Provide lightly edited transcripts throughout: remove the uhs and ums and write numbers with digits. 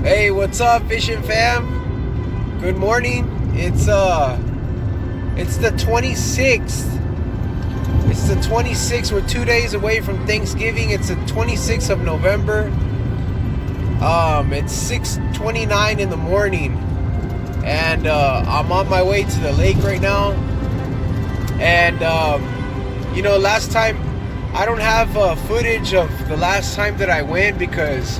Hey, what's up, fishing fam? Good morning. It's the 26th. It's the 26th. We're 2 days away from Thanksgiving. It's the 26th of November. It's 6:29 in the morning, and I'm on my way to the lake right now. And last time I don't have footage of the last time that I went because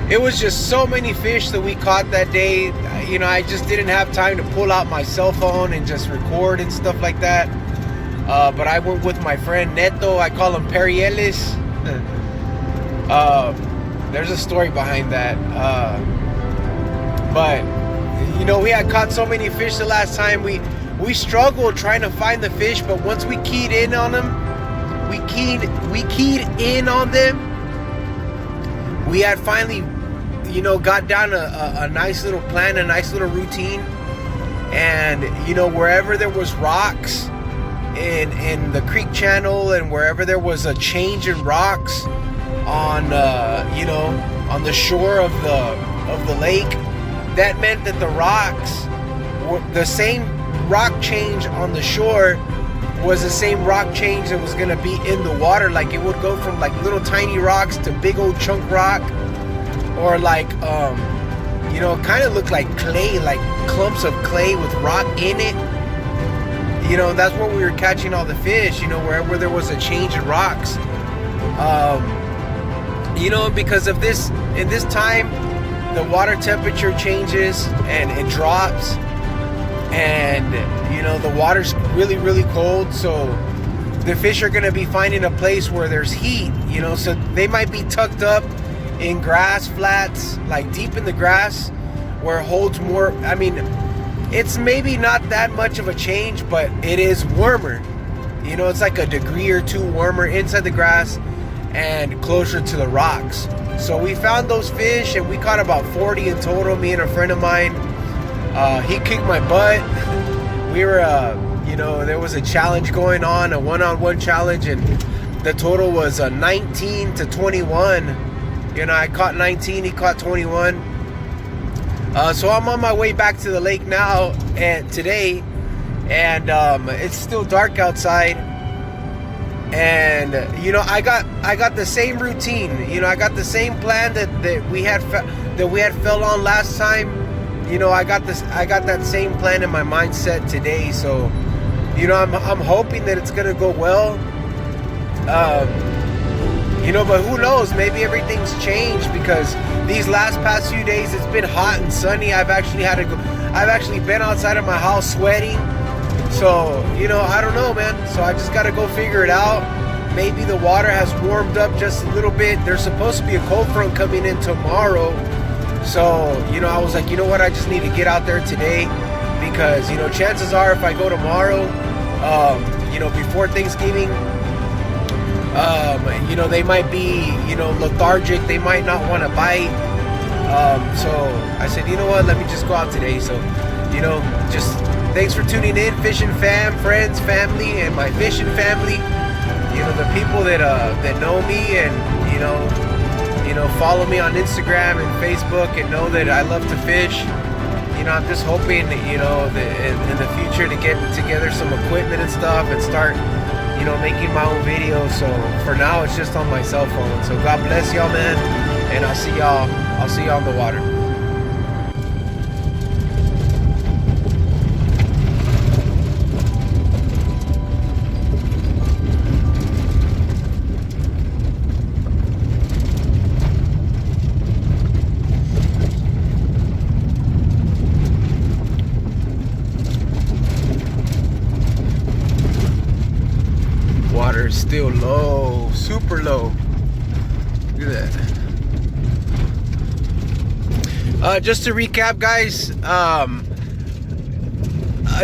it was just so many fish that we caught that day. I just didn't have time to pull out my cell phone and just record and stuff like that. But I went with my friend Neto. I call him Perieles. There's a story behind that. But we had caught so many fish the last time. We struggled trying to find the fish, but once we keyed in on them, we keyed in on them. We had finally got down a nice little plan, a nice little routine. And wherever there was rocks in the creek channel, and wherever there was a change in rocks on on the shore of the lake, that meant that the rocks were the same. Rock change on the shore was the same rock change that was going to be in the water. Like, it would go from like little tiny rocks to big old chunk rock, or like kind of looked like clay, like clumps of clay with rock in it. That's where we were catching all the fish, wherever there was a change in rocks. Because of this, in this time, the water temperature changes and it drops, and the water's really, really cold, so the fish are going to be finding a place where there's heat, so they might be tucked up in grass flats, like deep in the grass, where it holds more. I mean, it's maybe not that much of a change, but it is warmer. It's like a degree or two warmer inside the grass and closer to the rocks. So we found those fish, and we caught about 40 in total, me and a friend of mine. He kicked my butt. We were, there was a challenge going on, a one-on-one challenge, and the total was 19 to 21. I caught 19, he caught 21. So I'm on my way back to the lake now, and today, and it's still dark outside. And I got the same routine. I got the same plan that we had fell on last time. I got that same plan in my mindset today. So I'm hoping that it's gonna go well. But who knows? Maybe everything's changed, because these past few days it's been hot and sunny. I've actually been outside of my house sweating. So, I don't know, man. So I just got to go figure it out. Maybe the water has warmed up just a little bit. There's supposed to be a cold front coming in tomorrow. So, I was like, what? I just need to get out there today, because, chances are if I go tomorrow, before Thanksgiving, they might be, lethargic. They might not want to bite. So I said, what? Let me just go out today. So, just... Thanks for tuning in, fishing fam, friends, family, and my fishing family. The people that know me and follow me on Instagram and Facebook and know that I love to fish. I'm just hoping that in the future to get together some equipment and stuff and start making my own videos. So for now, it's just on my cell phone. So God bless y'all, man, and I'll see y'all on the water. Water is still low, super low. Look at that. Just to recap, guys,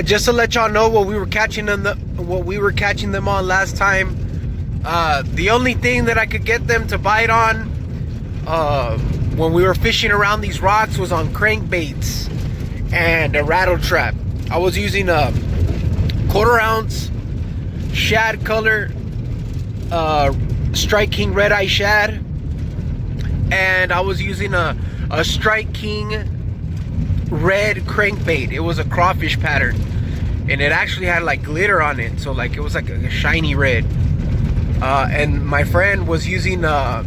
just to let y'all know what we were catching them on last time. The only thing that I could get them to bite on when we were fishing around these rocks was on crankbaits and a rattle trap. I was using a 1/4 ounce shad color Strike King red eye shad and I was using a Strike King red crankbait. It was a crawfish pattern, and it actually had like glitter on it, so like it was like a shiny red. And my friend was using a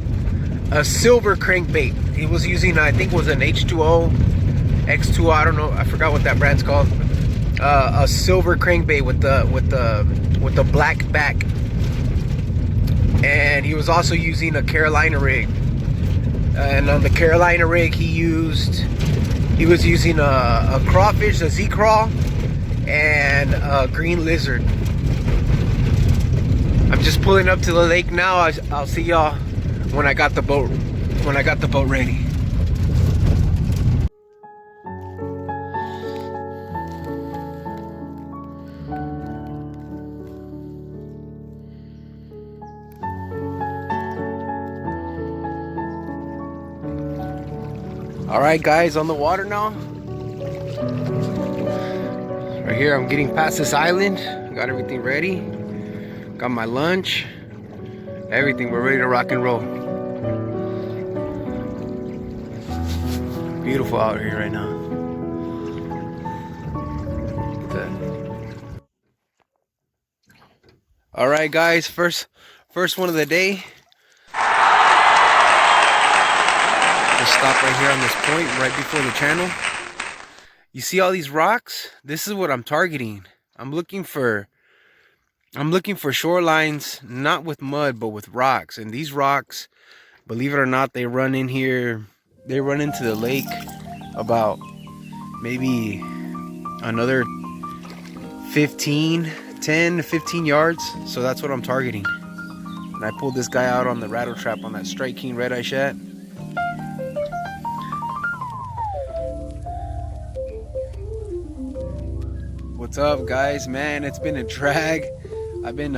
silver crankbait. He was using, I think it was an H2O, X2O, I don't know, I forgot what that brand's called. A silver crankbait with the black back. And he was also using a Carolina rig. And on the Carolina rig he was using a crawfish, a Z-crawl, and a green lizard. I'm just pulling up to the lake now. I'll see y'all when I got the boat ready. All right, guys, on the water now. Right here, I'm getting past this island. Got everything ready. Got my lunch. Everything. We're ready to rock and roll. Beautiful out here right now. Look at that. All right, guys. First one of the day. Just stop right here on this point, right before the channel. You see all these rocks? This is what I'm targeting. I'm looking for shorelines, not with mud, but with rocks. And these rocks, believe it or not, they run in here. They run into the lake about maybe another 10 to 15 yards. So that's what I'm targeting. And I pulled this guy out on the rattle trap on that Strike King red eye shad. What's up, guys? Man, it's been a drag. I've been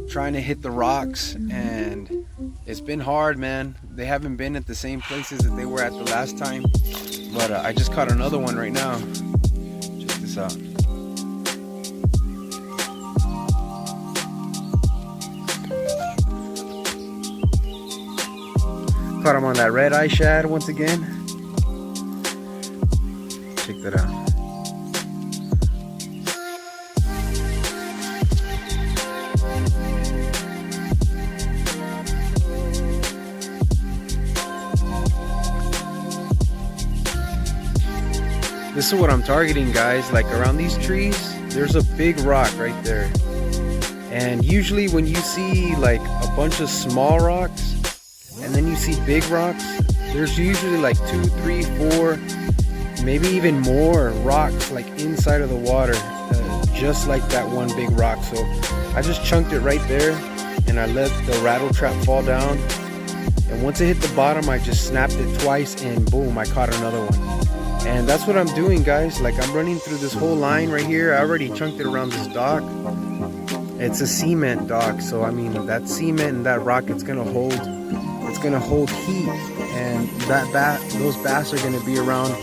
trying to hit the rocks, and it's been hard, man. They haven't been at the same places that they were at the last time, but I just caught another one right now. Check this out. Caught him on that red eye shad once again. Check that out. This is what I'm targeting, guys. Like around these trees, there's a big rock right there. And usually when you see like a bunch of small rocks and then you see big rocks, there's usually like 2, 3, 4, maybe even more rocks like inside of the water, just like that one big rock. So I just chunked it right there and I let the rattle trap fall down. And once it hit the bottom, I just snapped it twice and boom, I caught another one. And that's what I'm doing, guys. Like I'm running through this whole line right here. I already chunked it around this dock. It's a cement dock, so I mean that cement and that rock, it's gonna hold heat, and those bass are gonna be around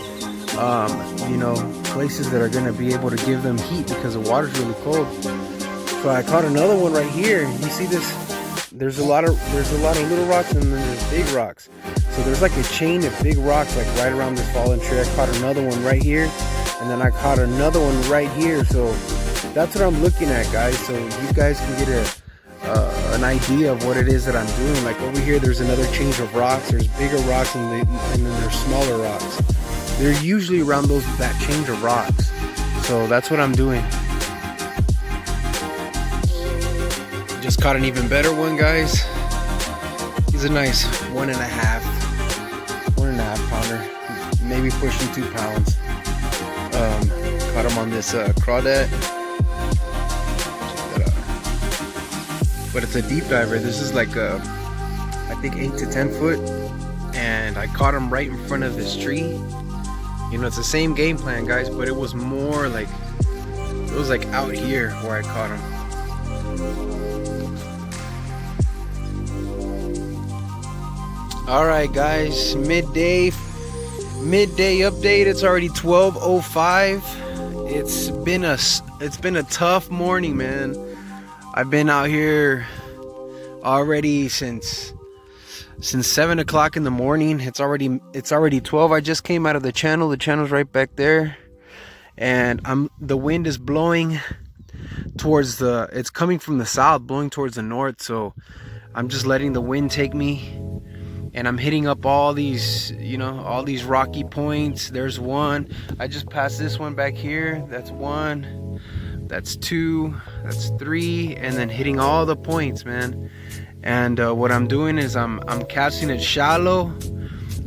you know, places that are gonna be able to give them heat because the water's really cold. So I caught another one right here. You see this? There's a lot of little rocks and then there's big rocks. So there's like a chain of big rocks like right around this fallen tree. I caught another one right here, and then I caught another one right here. So that's what I'm looking at, guys. So you guys can get an idea of what it is that I'm doing. Like over here, there's another chain of rocks. There's bigger rocks and then there's smaller rocks. They're usually around that chain of rocks. So that's what I'm doing. Just caught an even better one, guys. He's a nice 1.5 pounder, maybe pushing 2 pounds. Caught him on this crawdad. But it's a deep diver. This is like I think 8 to 10 foot, and I caught him right in front of this tree. You know, it's the same game plan, guys, but it was more like, it was like out here where I caught him. All right, guys, midday update. It's already 12:05. It's been a tough morning, man. I've been out here already since since 7 o'clock in the morning. It's already 12. I just came out of the channel. The channel's right back there, and the wind is blowing towards it's coming from the south, blowing towards the north. So I'm just letting the wind take me, and I'm hitting up all these, all these rocky points. There's one. I just passed this one back here. That's one. That's two. That's three. And then hitting all the points, man. And what I'm doing is I'm casting it shallow.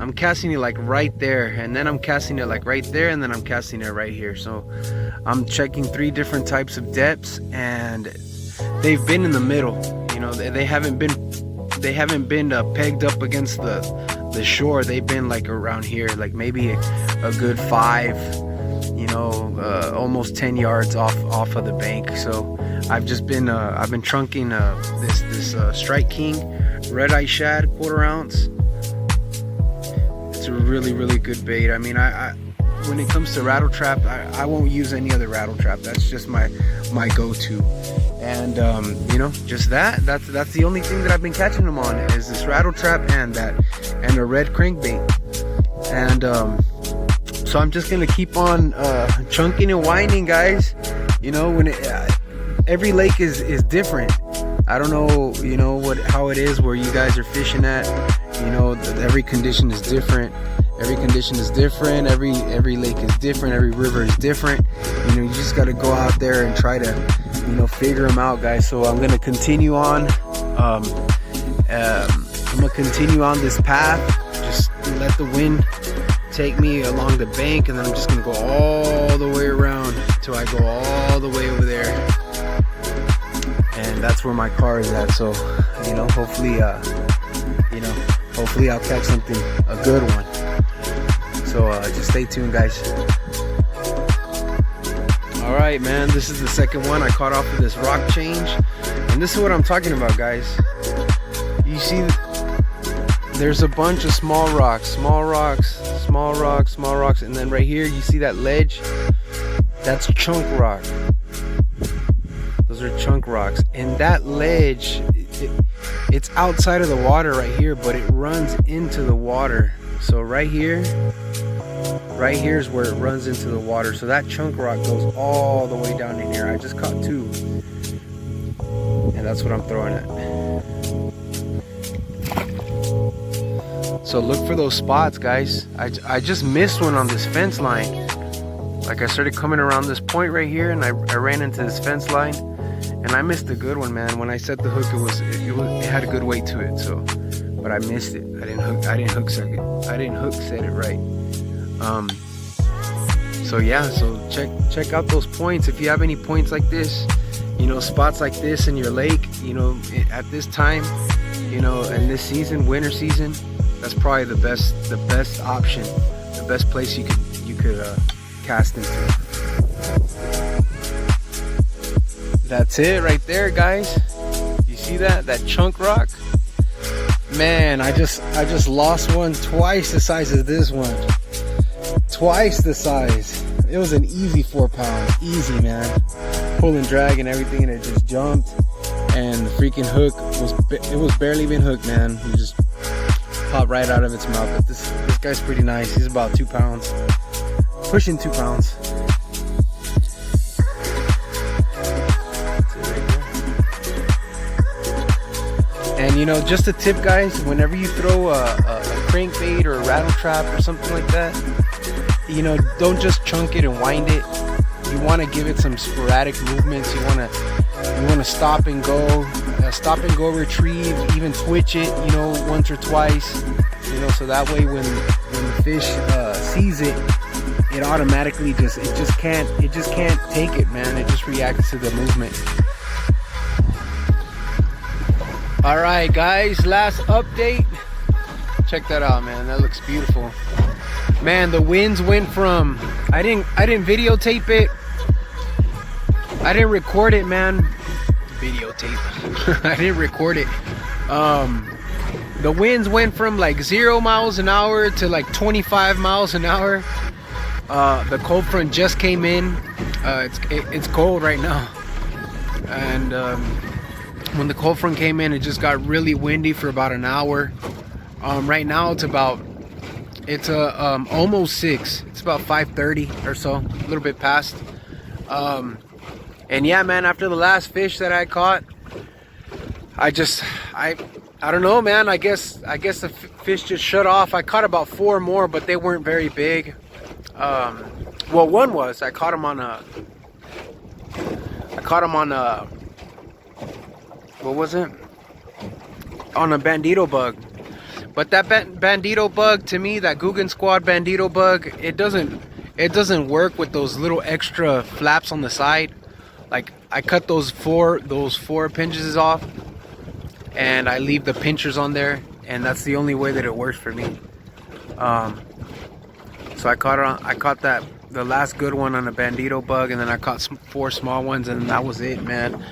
I'm casting it like right there, and then I'm casting it like right there, and then I'm casting it right here. So I'm checking 3 different types of depths, and they've been in the middle. They haven't been pegged up against the shore. They've been like around here, like maybe a good 5, almost 10 yards off of the bank. So I've been trunking this Strike King red eye shad 1/4 ounce. It's a really good bait. I mean, I when it comes to rattle trap, I won't use any other rattle trap. That's just my go-to. And just that's the only thing that I've been catching them on, is this rattle trap and a red crankbait. And so I'm just gonna keep on chunking and winding, guys. Every lake is different. I don't know, how it is where you guys are fishing at. Every condition is different. Every condition is different. Every lake is different. Every river is different. You just got to go out there and try to, figure them out, guys. So I'm gonna continue on. I'm gonna continue on this path. Just let the wind take me along the bank, and then I'm just gonna go all the way around till I go all the way over there. And that's where my car is at. So, hopefully I'll catch something, a good one. So just stay tuned, guys. All right, man, this is the second one I caught off of this rock change, and this is what I'm talking about, guys. You see, there's a bunch of small rocks, and then right here you see that ledge. That's chunk rock. Those are chunk rocks, and that ledge, it's outside of the water right here, but it runs into the water. So right here is where it runs into the water. So that chunk rock goes all the way down in here. I just caught 2, and that's what I'm throwing at. So look for those spots, guys. I just missed one on this fence line. Like, I started coming around this point right here, and I ran into this fence line, and I missed a good one, man. When I set the hook, it had a good weight to it. So, but I missed it. I didn't hook set it right. So yeah, so check out those points. If you have any points like this, spots like this in your lake, at this time, in this season, winter season, that's probably the best option, the best place you could cast into. That's it right there, guys. You see that chunk rock? Man, I just lost one twice the size of this one. Twice the size. It was an easy 4 pound. Easy, man. Pull and drag and everything, and it just jumped. And the freaking hook was barely even hooked, man. He just popped right out of its mouth. But this guy's pretty nice. He's about 2 pounds. Pushing 2 pounds. And just a tip, guys, whenever you throw a crankbait or a rattle trap or something like that, don't just chunk it and wind it. You want to give it some sporadic movements. You want to stop and go, retrieve, even twitch it, once or twice, so that way when the fish sees it, it automatically just can't take it, man. It just reacts to the movement. All right, guys, last update. Check that out, man. That looks beautiful. Man, the winds went from, I didn't videotape it. I didn't record it, man. Videotape. I didn't record it. The winds went from like 0 miles an hour to like 25 miles an hour. The cold front just came in. It's cold right now. And when the cold front came in, it just got really windy for about an hour. Right now it's almost 6. It's about 5:30 or so, a little bit past. And yeah, man, after the last fish that I caught, I don't know, man. I guess the fish just shut off. I caught about 4 more, but they weren't very big. Well, one was. I caught him on a. What was it? On a bandito bug. But that bandito bug, to me, that Guggen Squad bandito bug, it doesn't work with those little extra flaps on the side. Like, I cut those four pinches off, and I leave the pinchers on there, and that's the only way that it works for me. So I caught the last good one on a bandito bug, and then I caught 4 small ones, and that was it, man.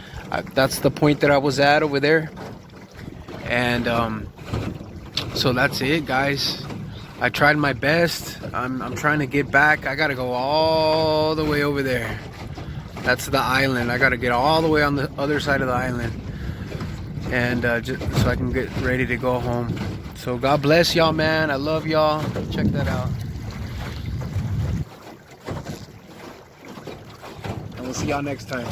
That's the point that I was at over there, and so that's it, guys. I tried my best. I'm trying to get back. I gotta go all the way over there. That's the island. I gotta get all the way on the other side of the island, and just so I can get ready to go home. So God bless y'all, man. I love y'all. Check that out. And we'll see y'all next time.